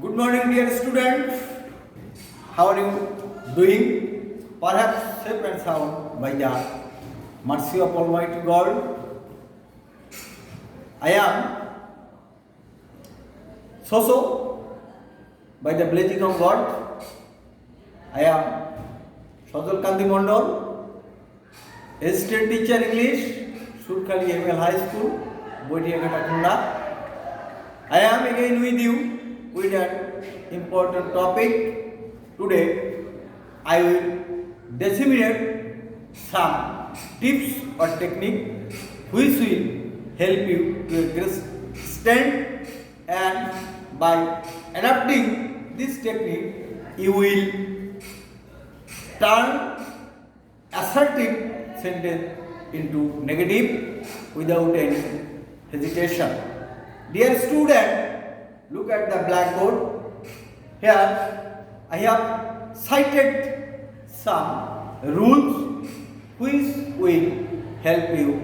Good morning, dear students. How are you doing? Perhaps safe and sound by the mercy of Almighty God. I am so by the blessing of God. I am Sajal Kanti Mondol, assistant teacher English, Surkali ML High School, Boitiagata Kunda. I am again with you with an important topic. Today, I will disseminate some tips or technique which will help you to a great extent, and by adapting this technique, you will turn assertive sentence into negative without any hesitation. Dear student, look at the blackboard. Here I have cited some rules which will help you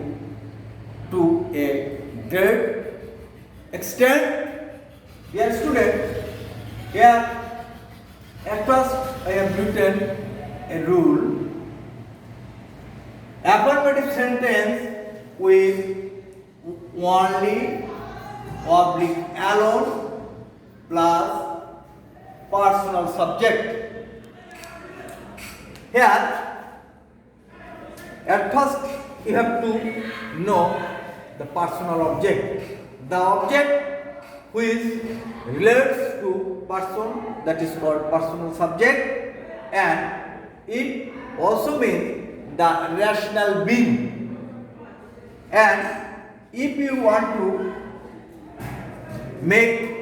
to a great extent. Dear student, here at first I have written a rule. Affirmative sentence with only oblique alone plus personal subject. Here, at first you have to know the personal object. The object which relates to person, that is called personal subject, and it also means the rational being. And if you want to make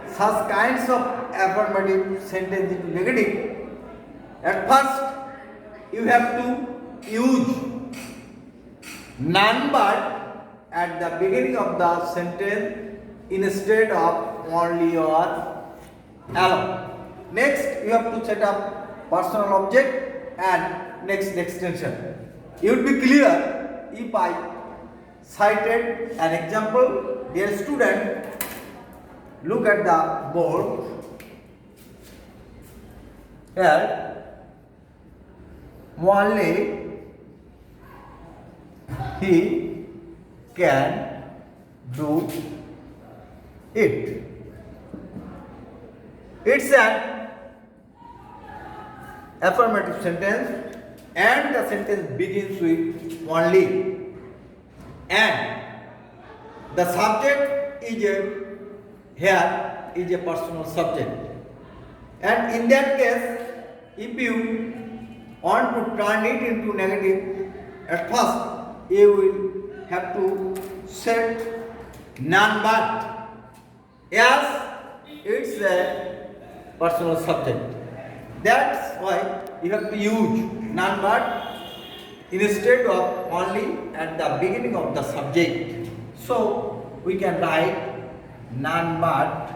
such kinds of affirmative sentence into negative, at first you have to use none but at the beginning of the sentence instead of only or alone. Next, you have to set up personal object and next extension. It would be clear if I cited an example. Dear student, look at the board. Here, only he can do it. It's an affirmative sentence and the sentence begins with only, and the subject is a personal subject. And in that case, if you want to turn it into negative, at first you will have to set none but, as it's a personal subject. That's why you have to use none but instead of only at the beginning of the subject. So we can write none but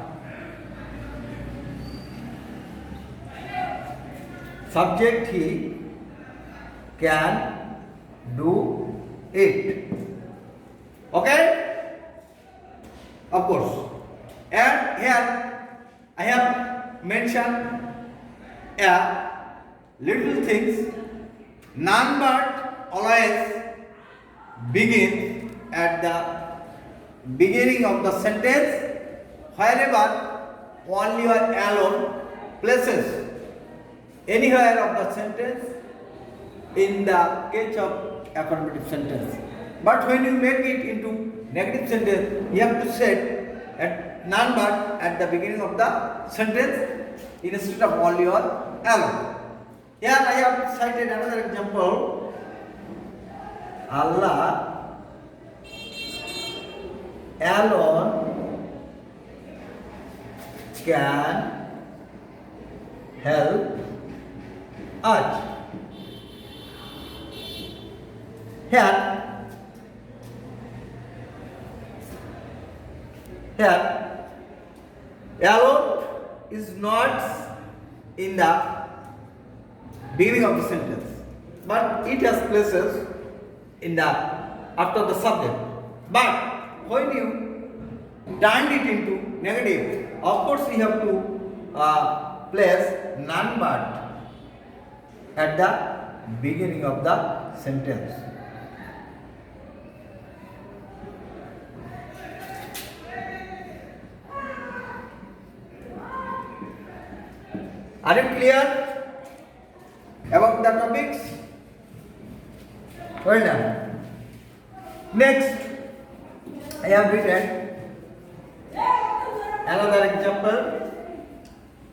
subject he can do it. Okay? Of course. And here I have mentioned a little things. None but always begins at the beginning of the sentence, wherever only or alone places anywhere of the sentence in the case of affirmative sentence. But when you make it into negative sentence, you have to set at none but at the beginning of the sentence instead of only or alone. Here I have cited another example. Allah alone can help us. Here, alone is not in the beginning of the sentence, but it has places in the after the subject. But when you turned it into negative, of course we have to place none but at the beginning of the sentence. Are you clear about the topics? Well done. Next, I have written another example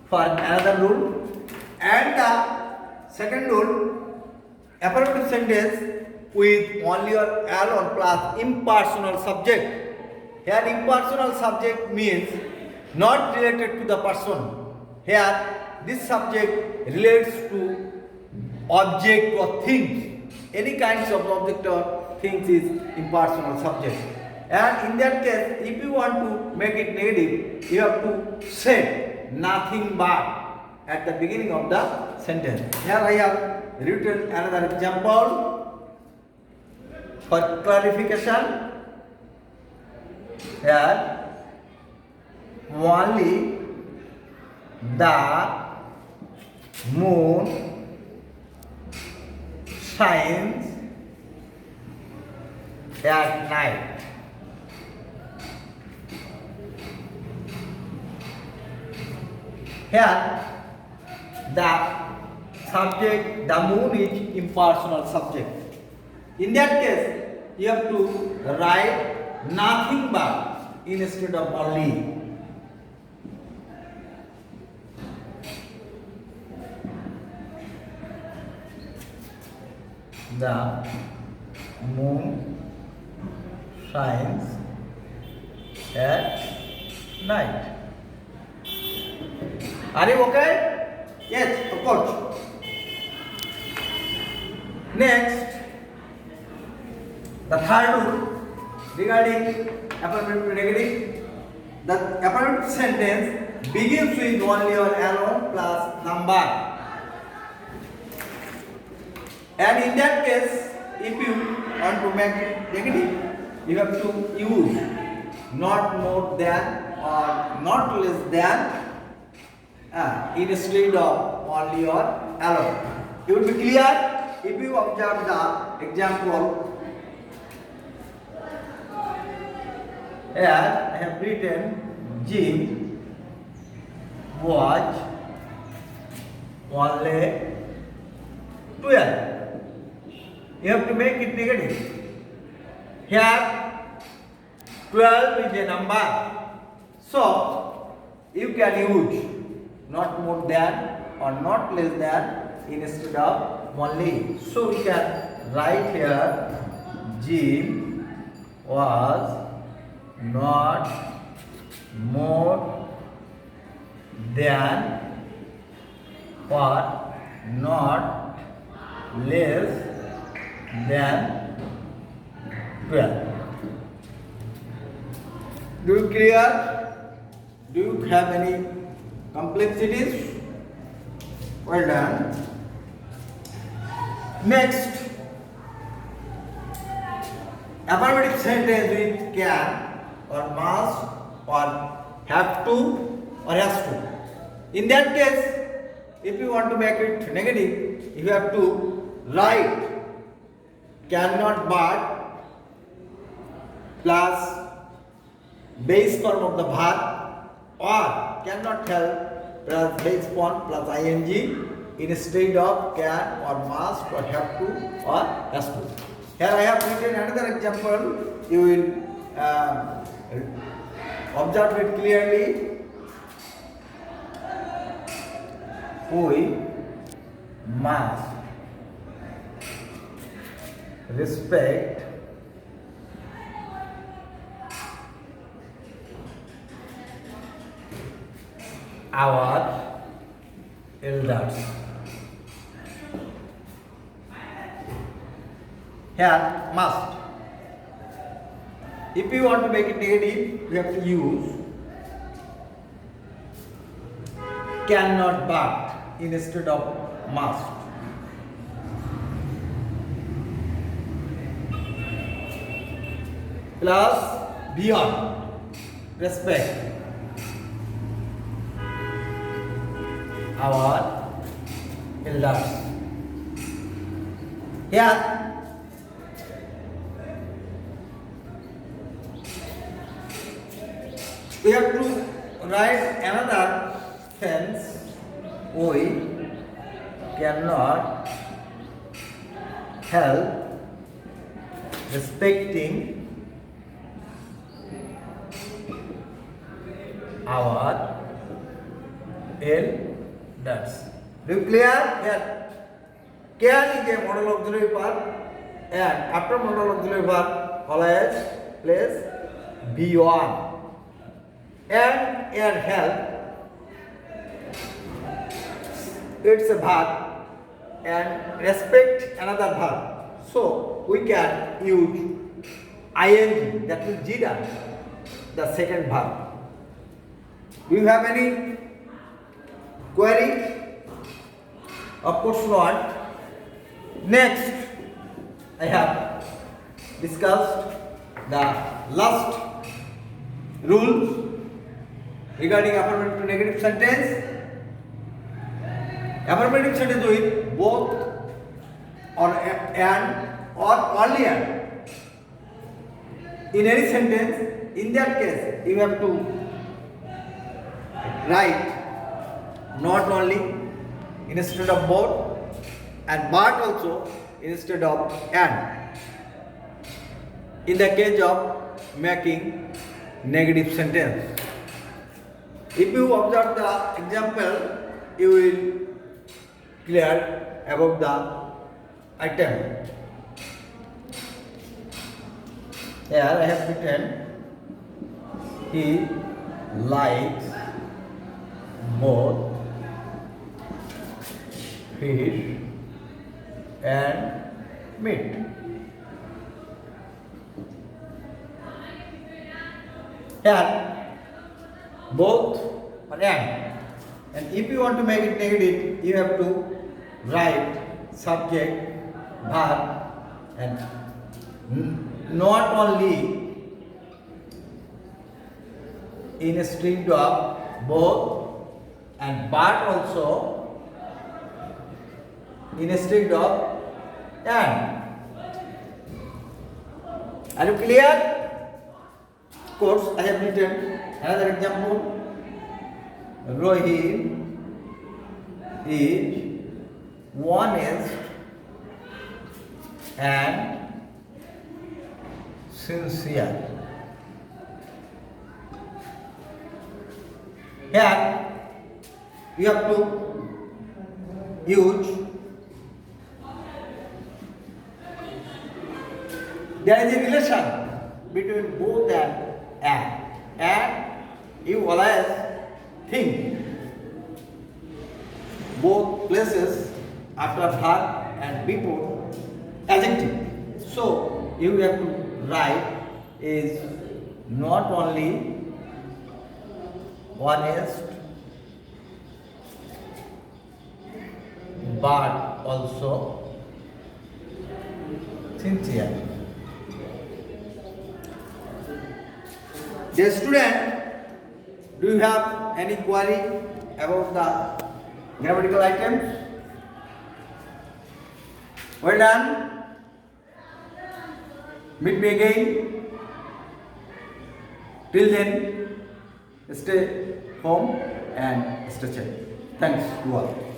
for another rule, and the second rule, affirmative sentence with only or alone plus impersonal subject. Here impersonal subject means not related to the person. Here this subject relates to object or things. Any kinds of object or things is impersonal subject. And in that case, if you want to make it negative, you have to say nothing but at the beginning of the sentence. Here I have written another example for clarification. Here only the moon shines at night. Here the subject, the moon is impersonal subject. In that case, you have to write nothing but instead of only. The moon shines at night. Are you okay? Yes, of course. Next, the third rule regarding affirmative negative. The affirmative sentence begins with only or alone plus number. And in that case, if you want to make it negative, you have to use not more than or not less than instead of only or alone. It will be clear if you observe the example. Here I have written Jim was only 12. You have to make it negative. Here 12 is a number, so you can use not more than or not less than instead of only. So we can write here Jim was not more than or not less than 12. Do you clear? Do you have any complexities? Well done. Next, affirmative sentence with can or must or have to or has to. In that case, if you want to make it negative, you have to write cannot but plus base form of the verb, or cannot help plus base form plus ing instead of can or must or have to or has to. Here I have written another example. You will observe it clearly. We must respect our elders. Here must. If you want to make it negative, you have to use cannot but instead of must. Plus beyond respect. our elders. Here we have to write another sense. We cannot help respecting our elders. Do you clear? Here, can is a model auxiliary verb, and after model auxiliary verb, always place be1. And help, it's a verb, and respect another verb. So we can use ing, that is jida, the second verb. Do you have any query? Of course not. Next, I have discussed the last rules regarding affirmative to negative sentence. Affirmative sentence with both or and or only and. In any sentence, in that case, you have to write not only instead of both and but also instead of and. In the case of making negative sentence, if you observe the example, you will clear about the item. Here I have written, he likes both fish and meat. Here both or and if you want to make it negative, you have to write subject, verb, and not only instead of both and but also instead of and. Are you clear? Of course, I have written another example. Rohit is honest and sincere. Here you have to use, there is a relation between both and you always think both places after verb and before adjective. So you have to write is not only honest but also sincere. Dear student, do you have any query about the grammatical items? Well done. Meet me again. Till then, stay home and stay safe. Thanks to all.